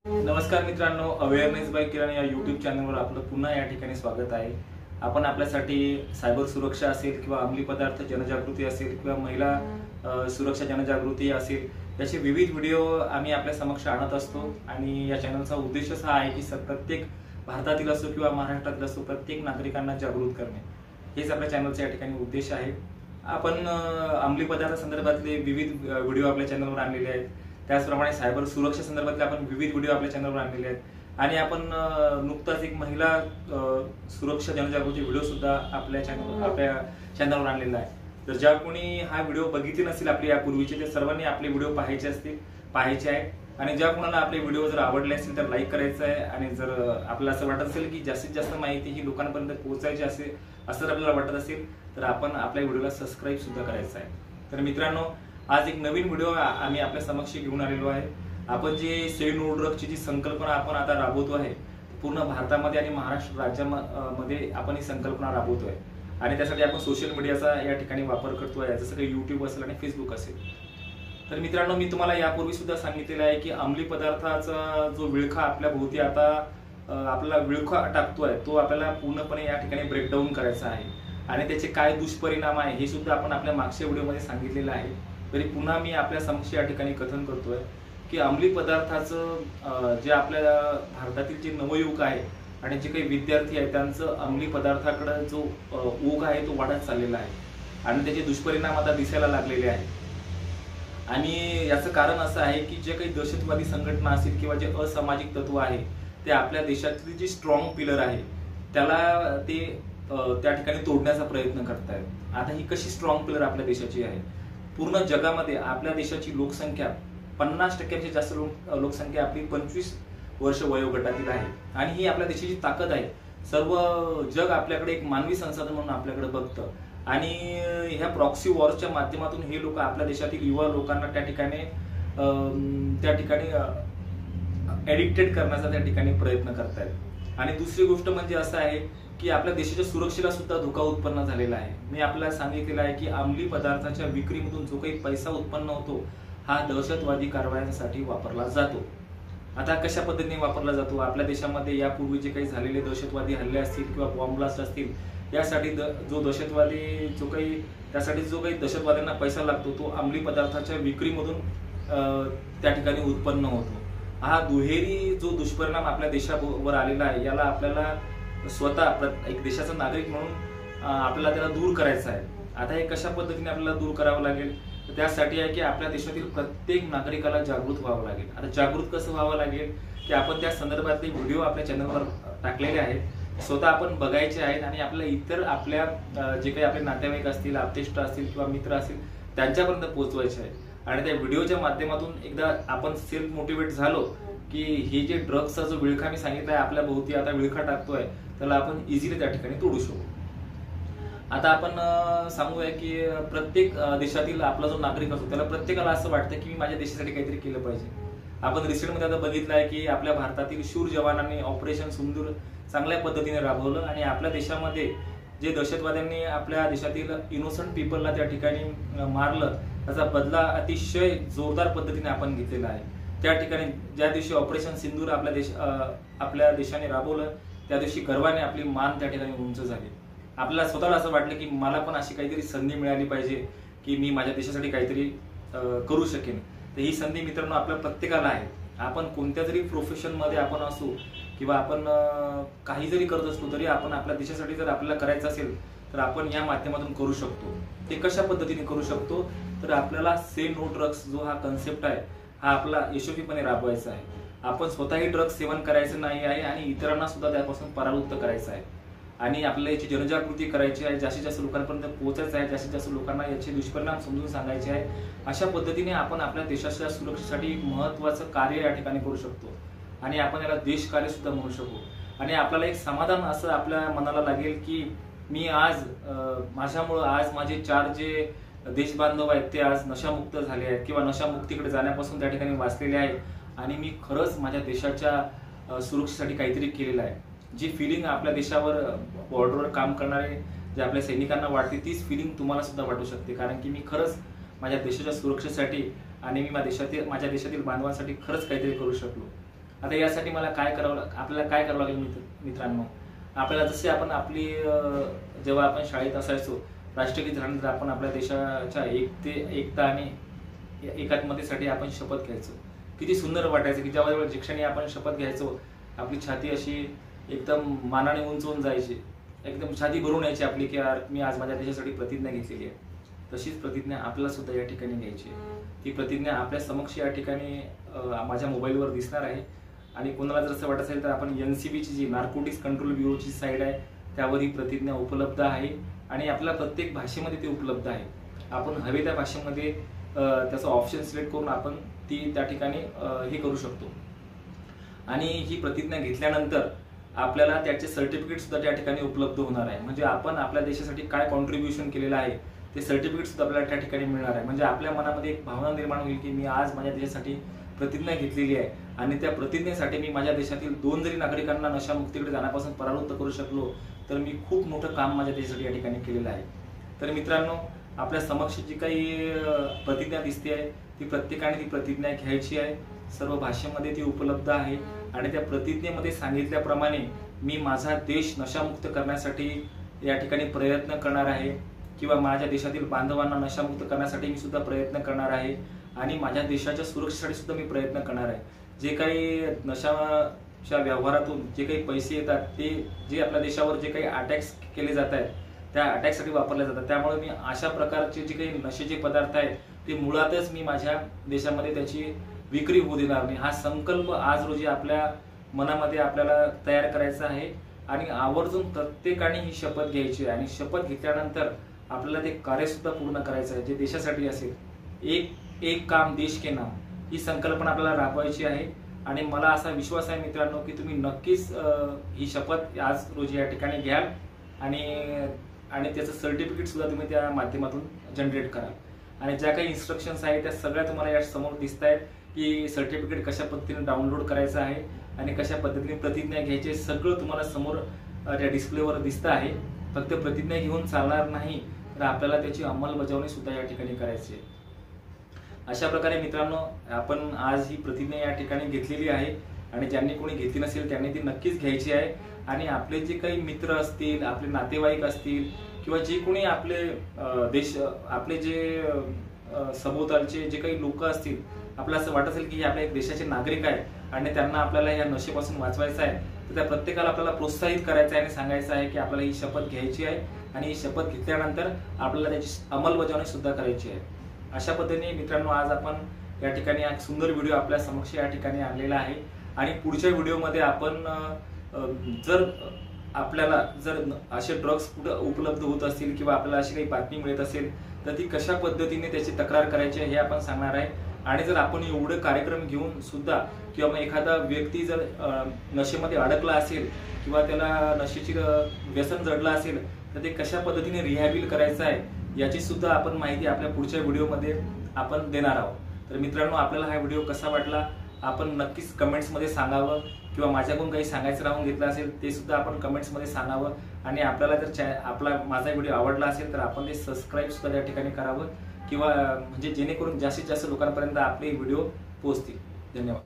नमस्कार मित्रांनो, awareness bye किरण या यूट्यूब चॅनलवर आपलं पुन्हा या ठिकाणी स्वागत आहे। आपण आपल्यासाठी सायबर सुरक्षा असेल किंवा अंमली पदार्थ जनजागृती असेल किंवा महिला सुरक्षा जनजागृती असेल याचे विविध व्हिडिओ आम्ही आपल्या समक्ष आणत असतो आणि या चॅनलचा उद्देश असा आहे की प्रत्येक भारतातील असो किंवा महाराष्ट्रातील असो प्रत्येक नागरिकांना जागृत करणे हेच आपल्या चॅनलचा या ठिकाणी उद्देश आहे। आपण अंमली पदार्थ संदर्भातले विविध व्हिडिओ आपल्या चॅनलवर आणलेले आहेत, त्याचप्रमाणे सायबर सुरक्षा संदर्भातले आपण विविध व्हिडिओ आपल्या चॅनलवर आणलेले आहेत आणि आपण नुकताच एक महिला सुरक्षा जनजागृती व्हिडिओ सुद्धा आपल्या चॅनलवर आणलेला आहे। तर ज्या कोणी हा व्हिडिओ बघितले नसेल आपले यापूर्वीचे ते सर्वांनी आपले व्हिडिओ पाहायचे आहे आणि ज्या कोणाला आपले व्हिडिओ जर आवडले असतील तर लाईक करायचं आहे आणि जर आपल्याला असं वाटत असेल की जास्तीत जास्त माहिती ही लोकांपर्यंत पोहोचायची असेल असं आपल्याला वाटत असेल तर आपण आपल्या व्हिडिओला सबस्क्राईब सुद्धा करायचं आहे। तर मित्रांनो, आज एक नवीन व्हिडिओ आम्ही आपल्या समक्ष घेऊन आलेलो आहे। आपण जे से नो ड्रग्सची जी संकल्पना आपण आता राबवतो आहे पूर्ण भारतामध्ये आणि महाराष्ट्र राज्यामध्ये आपण ही संकल्पना राबवतोय आणि त्यासाठी आपण सोशल मीडियाचा या ठिकाणी वापर करतोय, जसं की यूट्यूब असेल आणि फेसबुक असेल। तर मित्रांनो, मी तुम्हाला यापूर्वी सुद्धा सांगितलेलं आहे की अंमली पदार्थाचा जो विळखा आपल्या भोवती आता आपल्याला विळखा टाकतोय तो आपल्याला पूर्णपणे या ठिकाणी ब्रेकडाऊन करायचा आहे आणि त्याचे काय दुष्परिणाम आहे हे सुद्धा आपण आपल्या मागच्या व्हिडिओमध्ये सांगितलेलं आहे। तरी पुन्हा मी आपल्या समक्ष या ठिकाणी कथन करतोय की अंमली पदार्थाचं जे आपल्या भारतातील जे नवयुवक आहे आणि जे काही विद्यार्थी आहेत त्यांचं अंमली पदार्थाकडे जो ओघ आहे तो वाढत चाललेला आहे आणि त्याचे दुष्परिणाम आता दिसायला लागलेले आहेत। आणि याचं कारण असं आहे की जे काही दहशतवादी संघटना असतील किंवा जे असामाजिक तत्व आहे ते आपल्या देशातली जी स्ट्रॉंग पिलर आहे त्याला ते त्या ठिकाणी तोडण्याचा प्रयत्न करतायत। आता ही कशी स्ट्रॉंग पिलर आपल्या देशाची आहे? पूर्ण जगामध्ये आपल्या देशाची लोकसंख्या 50% जास्त लोकसंख्या आपली 25 वर्ष वयोगटातील आहे आणि ही आपल्या देशाची ताकद आहे। सर्व जग आपल्याकडे एक मानवी संसाधन म्हणून आपल्याकडे बघतं आणि ह्या प्रॉक्सी वॉरच्या माध्यमातून हे लोक आपल्या देशातील युवा लोकांना त्या ठिकाणी ऍडिक्टेड करण्याचा त्या ठिकाणी प्रयत्न करतायत। आणि दुसरी गोष्ट म्हणजे असं आहे की आपल्या देशाच्या सुरक्षेला सुद्धा धोका उत्पन्न झालेला आहे। मी आपल्याला सांगितलेलं आहे की अंमली पदार्थाच्या विक्रीमधून जो काही पैसा उत्पन्न होतो हा दहशतवादी कारवायांसाठी वापरला जातो। आता कशा पद्धतीने वापरला जातो? आपल्या देशामध्ये यापूर्वी जे काही झालेले दहशतवादी हल्ले असतील किंवा बॉम्ब ब्लास्ट असतील यासाठी त्यासाठी जो काही दहशतवाद्यांना पैसा लागतो तो अंमली पदार्थाच्या विक्रीमधून त्या ठिकाणी उत्पन्न होतो। हा दुहेरी जो दुष्परिणाम आपल्या देशावर आलेला आहे याला आपल्याला स्वतः एक देशाचा नागरिक म्हणून आपल्याला त्याला दूर करायचं आहे। आता हे कशा पद्धतीने आपल्याला दूर करावं लागेल? त्यासाठी आहे की आपल्या देशातील प्रत्येक नागरिकाला जागृत व्हावं लागेल। आता जागृत कसं व्हावं लागेल की आपण त्या संदर्भातले व्हिडिओ आपल्या चॅनलवर टाकलेले आहेत, स्वतः आपण बघायचे आहेत आणि आपल्या इतर आपल्या जे काही आपले नातेवाईक असतील, आप्तेष्ट असतील किंवा मित्र असतील त्यांच्यापर्यंत पोहोचवायचे आहे। आणि त्या व्हिडिओच्या माध्यमातून एकदा आपण सेल्फ मोटिवेट झालो की हे जे ड्रग्सचा जो विळखा मी सांगितलाय आपल्या भोवती आता विळखा टाकतोय त्याला आपण इझिली त्या ठिकाणी तोडू शकू। आता आपण सांगूया की प्रत्येक देशातील आपला जो नागरिक असतो त्याला प्रत्येकाला असं वाटतं की मी माझ्या देशासाठी काहीतरी केलं पाहिजे। आपण रिसेंटमध्ये आता बघितलं आहे की आपल्या भारतातील शूर जवानांनी ऑपरेशन सिंदूर चांगल्या पद्धतीने राबवलं आणि आपल्या देशामध्ये जे दहशतवाद्यांनी आपल्या देशातील इनोसंट पीपलला त्या ठिकाणी मारलं त्याचा बदला अतिशय जोरदार पद्धतीने आपण घेतलेला आहे। त्या ठिकाणी ज्या दिवशी ऑपरेशन सिंदूर आपल्या देशाने राबवलं त्या दिवशी गर्वाने आपली मान त्या ठिकाणी उंच झाली। आपल्याला स्वतःला असं वाटलं की मला पण अशी काहीतरी संधी मिळाली पाहिजे की मी माझ्या देशासाठी काहीतरी करू शकेन। तर ही संधी मित्रांनो आपल्या प्रत्येकाला आहे। आपण कोणत्या जरी प्रोफेशन मध्ये आपण असू किंवा आपण काही जरी करत असलो तरी आपण आपल्या देशासाठी जर आपल्याला करायचं असेल तर आपण या माध्यमातून करू शकतो। ते कशा पद्धतीने करू शकतो? तर आपल्याला से नो ड्रग्स जो हा कन्सेप्ट आहे हा आपला यशस्वीपणे राबवायचा आहे। आपण स्वतःही ड्रग्स सेवन करायचं नाही आहे आणि इतरांना सुद्धा त्यापासून परावृत्त करायचं आहे आणि आपल्याला याची जनजागृती करायची आहे, जास्तीत जास्त लोकांपर्यंत पोहोचायचं आहे, जास्तीत जास्त लोकांना याचे दुष्परिणाम समजून सांगायचे आहे। अशा पद्धतीने आपण आपल्या देशाच्या सुरक्षेसाठी एक महत्त्वाचं कार्य या ठिकाणी करू शकतो आणि आपण याला देश कार्य सुद्धा म्हणू शकू आणि आपल्याला एक समाधान असं आपल्या मनाला लागेल की मी आज माझ्यामुळं आज माझे 4 जे देश बांधव आहेत ते आज नशामुक्त झाले आहेत किंवा नशामुक्तीकडे जाण्यापासून त्या ठिकाणी वाचलेले आहेत आणि मी खरंच माझ्या देशाच्या सुरक्षेसाठी काहीतरी केलेलं आहे। जी फिलिंग आपल्या देशावर बॉर्डरवर काम करणारे जे आपल्या सैनिकांना वाटते तीच फिलिंग तुम्हाला सुद्धा वाटू शकते, कारण की मी खरंच माझ्या देशाच्या सुरक्षेसाठी आणि मी माझ्या देशातील बांधवांसाठी खरंच काहीतरी करू शकलो। आता यासाठी मला आपल्याला काय करावं लागेल मित्रांनो, आपल्याला जसे आपण आपली जेव्हा आपण शाळेत असायचो, राष्ट्रगीत झाल्यानंतर आपण आपल्या देशाच्या एकता आणि एकात्मतेसाठी आपण शपथ घ्यायचो. किती सुंदर वाटायचं की जेव्हा ज्या क्षणी आपण शपथ घ्यायचो, आपली छाती अशी एकदम मानाने उंच होऊन जायची, एकदम छाती भरून यायची आपली की यार मी आज माझ्या देशासाठी प्रतिज्ञा घेतलेली आहे. तशीच प्रतिज्ञा आपल्याला सुद्धा या ठिकाणी घ्यायची आहे. ती प्रतिज्ञा आपल्या समक्ष या ठिकाणी माझ्या मोबाईलवर दिसणार आहे. आणि कोणाला जर असं वाटत असेल तर आपण NCBची जी नार्कोटिक्स कंट्रोल ब्युरोची साईट आहे त्यावर ही प्रतिज्ञा उपलब्ध आहे आणि आपल्या प्रत्येक भाषेमध्ये ती उपलब्ध आहे. आपण हवे त्या भाषेमध्ये त्याचा ऑप्शन सिलेक्ट करून आपण ती त्या ठिकाणी हे करू शकतो. आणि ही प्रतिज्ञा घेतल्यानंतर आपल्याला त्याचे सर्टिफिकेट सुद्धा त्या ठिकाणी उपलब्ध होणार आहे. म्हणजे आपण आपल्या देशासाठी काय कॉन्ट्रीब्युशन केलेलं आहे ते सर्टिफिकेट सुद्धा आपल्याला त्या ठिकाणी मिळणार आहे. म्हणजे आपल्या मनामध्ये एक भावना निर्माण होईल की मी आज माझ्या देशासाठी प्रतिज्ञा घेतलेली आहे आणि त्या प्रतिज्ञेसाठी मी माझ्या देशातील 2 जरी नागरिकांना नशामुक्तीकडे जाण्यापासून परावृत्त करू शकलो तर मी खूप मोठं काम माझ्या देशासाठी या ठिकाणी केलेलं आहे. तर मित्रांनो, आपल्या समक्ष जी काही प्रतिज्ञा दिसते आहे ती प्रत्येकाने ती प्रतिज्ञा घ्यायची आहे. सर्व भाषेमध्ये ती उपलब्ध आहे आणि त्या प्रतिज्ञेमध्ये सांगितल्याप्रमाणे मी माझा देश नशामुक्त करण्यासाठी या ठिकाणी प्रयत्न करणार आहे किंवा माझ्या देशातील बांधवांना नशामुक्त करण्यासाठी मी सुद्धा प्रयत्न करणार आहे आणि माझ्या देशाच्या सुरक्षेसाठी सुद्धा मी प्रयत्न करणार आहे. जे काही नशाच्या व्यवहारातून जे काही पैसे येतात ते जे आपल्या देशावर जे काही अटॅक्स केले जात आहेत त्या अटॅकसाठी वापरले जातात. त्यामुळे मी अशा प्रकारचे जे काही नशेचे पदार्थ आहेत ते मुळातच मी माझ्या देशामध्ये त्याची विक्री होऊ देणार नाही. हा संकल्प आज रोजी आपल्या मनामध्ये आपल्याला तयार करायचा आहे आणि आवर्जून प्रत्येकाने ही शपथ घ्यायची आहे. आणि शपथ घेतल्यानंतर आपल्याला ते कार्य सुद्धा पूर्ण करायचं आहे जे देशासाठी असेल. एक काम देश के नाम ही संकल्पना आपल्याला राबवायची आहे. आणि मला असा विश्वास आहे मित्रांनो की तुम्ही नक्कीच ही शपथ आज रोजी या ठिकाणी घ्याल आणि त्याचं सर्टिफिकेट सुद्धा तुम्ही त्या माध्यमातून जनरेट कराल. आणि ज्या काही इन्स्ट्रक्शन्स आहेत त्या सगळ्या तुम्हाला या समोर दिसत आहेत की सर्टिफिकेट कशा पद्धतीने डाउनलोड करायचं आहे आणि कशा पद्धतीने प्रतिज्ञा घ्यायची सगळं तुम्हाला समोर त्या डिस्प्लेवर दिसतं आहे. फक्त प्रतिज्ञा घेऊन चालणार नाही तर आपल्याला त्याची अंमलबजावणी सुद्धा या ठिकाणी करायची आहे. अशा प्रकारे मित्रांनो, आपण आज ही प्रतिज्ञा या ठिकाणी घेतलेली आहे आणि ज्यांनी कोणी घेतली नसेल त्यांनी ती नक्कीच घ्यायची आहे. आणि आपले जे काही मित्र असतील, आपले नातेवाईक असतील किंवा जे कोणी आपले जे सभोवतालचे जे काही लोक असतील, आपल्याला असं वाटत असेल की हे आपल्या एक देशाचे नागरिक आहेत आणि त्यांना आपल्याला या नशेपासून वाचवायचं आहे, तर त्या प्रत्येकाला आपल्याला प्रोत्साहित करायचं आहे आणि सांगायचं आहे की आपल्याला ही शपथ घ्यायची आहे आणि ही शपथ घेतल्यानंतर आपल्याला त्याची अंमलबजावणी सुद्धा करायची आहे. अशा पद्धतीने मित्रांनो, आज आपण या ठिकाणी एक सुंदर व्हिडिओ आपल्या समक्ष या ठिकाणी आणलेला आहे. आणि पुढच्या व्हिडिओमध्ये आपण जर आपल्याला असे ड्रग्स कुठे उपलब्ध होत असतील किंवा आपल्याला अशी काही बातमी मिळत असेल तर ती कशा पद्धतीने त्याची तक्रार करायची हे आपण सांगणार आहे. आणि जर आपण एवढे कार्यक्रम घेऊन सुद्धा किंवा मग एखादा व्यक्ती जर नशेमध्ये अडकला असेल किंवा त्याला नशेची व्यसन जडलं असेल तर ते कशा पद्धतीने रिहॅबिल करायचं आहे याची सुद्धा आपण माहिती आपल्या पुढच्या व्हिडिओमध्ये आपण देणार आहोत. तर मित्रांनो, आपल्याला हा व्हिडिओ कसा वाटला आपण नक्कीच कमेंट्समध्ये सांगावं किंवा माझ्याकडून काही सांगायचं राहून घेतलं असेल ते सुद्धा आपण कमेंट्समध्ये सांगावं. आणि आपल्याला जर माझा व्हिडिओ आवडला असेल तर आपण ते सबस्क्राईब सुद्धा त्या ठिकाणी करावं किंवा म्हणजे जेणेकरून जास्तीत जास्त लोकांपर्यंत आपले व्हिडिओ पोहोचतील. धन्यवाद.